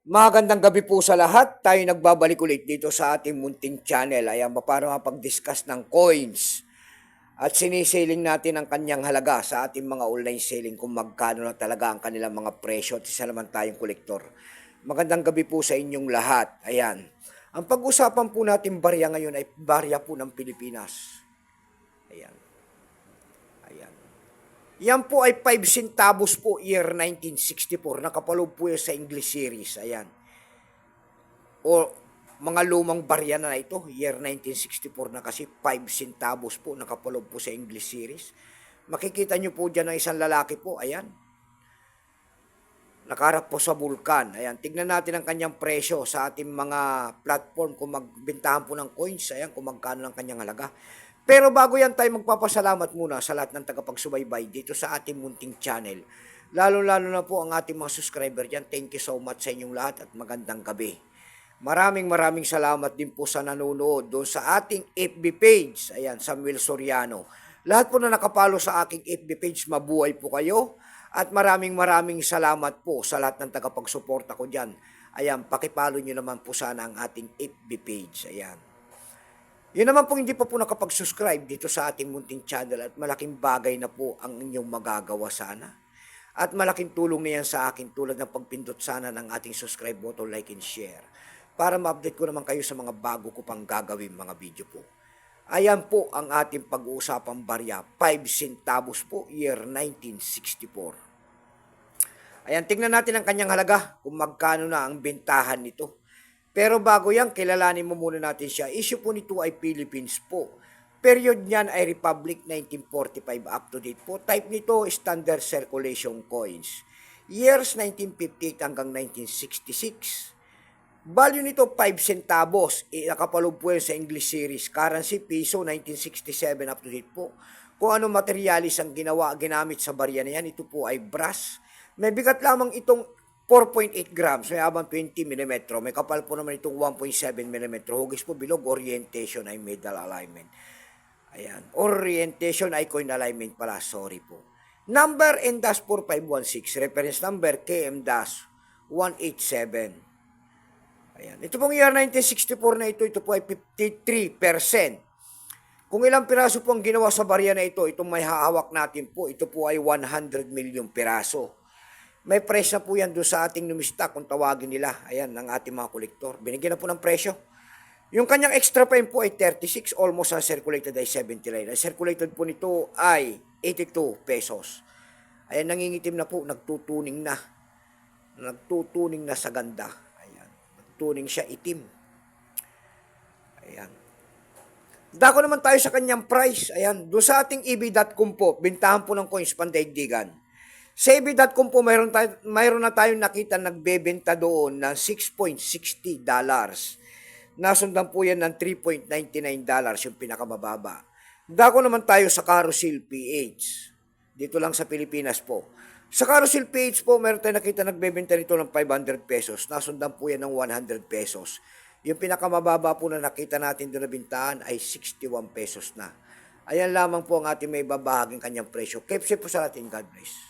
Magandang gabi po sa lahat. Tayo nagbabalik ulit dito sa ating munting channel. Ayan, para mapag-discuss ng coins. At sinisailing natin ang kanyang halaga sa ating mga online selling kung magkano na talaga ang kanilang mga presyo at isa naman tayong kolektor. Magandang gabi po sa inyong lahat. Ayan. Ang pag-usapan po natin barya ngayon ay barya po ng Pilipinas. Ayan. Ayan. Yan po ay 5 centavos po year 1964. Nakapaloob po yan sa English series. Ayan. O mga lumang barya na ito, year 1964 na kasi 5 centavos po nakapaloob po sa English series. Makikita nyo po dyan ang isang lalaki po, ayan. Nakaharap po sa bulkan. Ayan, tignan natin ang kanyang presyo sa ating mga platform kung magbentahan po ng coins, ayan, kung magkano ang kanyang halaga. Pero bago yan tayo magpapasalamat muna sa lahat ng tagapagsubaybay dito sa ating munting channel. Lalo-lalo na po ang ating mga subscriber dyan. Thank you so much sa inyong lahat at magandang gabi. Maraming salamat din po sa nanonood doon sa ating FB page. Ayan, Samuel Soriano. Lahat po na nakapalo sa aking FB page, mabuhay po kayo. At maraming salamat po sa lahat ng tagapagsuporta ko dyan. Ayan, pakipalo nyo naman po sana ang ating FB page. Ayan. Yun naman po hindi pa po nakapag-subscribe dito sa ating munting channel at malaking bagay na po ang inyong magagawa sana. At malaking tulong na yan sa akin tulad ng pagpindot sana ng ating subscribe button, like and share. Para ma-update ko naman kayo sa mga bago ko pang gagawin mga video po. Ayan po ang ating pag-uusapang barya. 5 centavos po, year 1964. Ayan, tingnan natin ang kanyang halaga kung magkano na ang bentahan nito. Pero bago yan, kilalanin mo muna natin siya. Issue po nito ay Philippines po. Period niyan ay Republic 1945 up to date po. Type nito standard circulation coins. Years 1958 hanggang 1966. Value nito 5 centavos. Nakapaloob po yan sa English series. Currency piso 1967 up to date po. Kung ano materialis ang ginamit sa barya na yan, ito po ay brass. May bigat lamang itong 4.8 grams, may abang 20 mm. May kapal po naman itong 1.7 mm. Hugis po bilog, orientation ay medal alignment. Ayan, orientation ay coin alignment pala, sorry po. Number N-4516, reference number KM-187. Ayan. Ito pong year 1964 na ito po ay 53%. Kung ilang piraso po ang ginawa sa barya na ito, itong may hahawak natin po, ito po ay 100 million piraso. May price na po yan doon sa ating numista kung tawagin nila. Ayan, ng ating mga kolektor. Binigyan na po ng presyo. Yung kanyang extra prime po ay 36, almost uncirculated ay 79. Ang circulated po nito ay 82 pesos. Ayan, nangingitim na po, nagtutuning na. Nagtutuning na sa ganda. Ayan, nagtuning siya itim. Ayan. Dako naman tayo sa kanyang price. Ayan, doon sa ating eb.com po, bintahan po ng coins pandaigdigan. Sa eb.com po, mayroon na tayong nakita nagbebenta doon ng $6.60. Nasundan po yan ng $3.99 yung pinakamababa. Dako naman tayo sa Carousel PH. Dito lang sa Pilipinas po. Sa Carousel PH po, mayroon tayong nakita nagbebenta nito ng 500 pesos. Nasundan po yan ng 100 pesos. Yung pinakamababa po na nakita natin doon na bintahan ay 61 pesos na. Ayan lamang po ang ating may babahaging kanyang presyo. Keep safe po sa ating. God bless.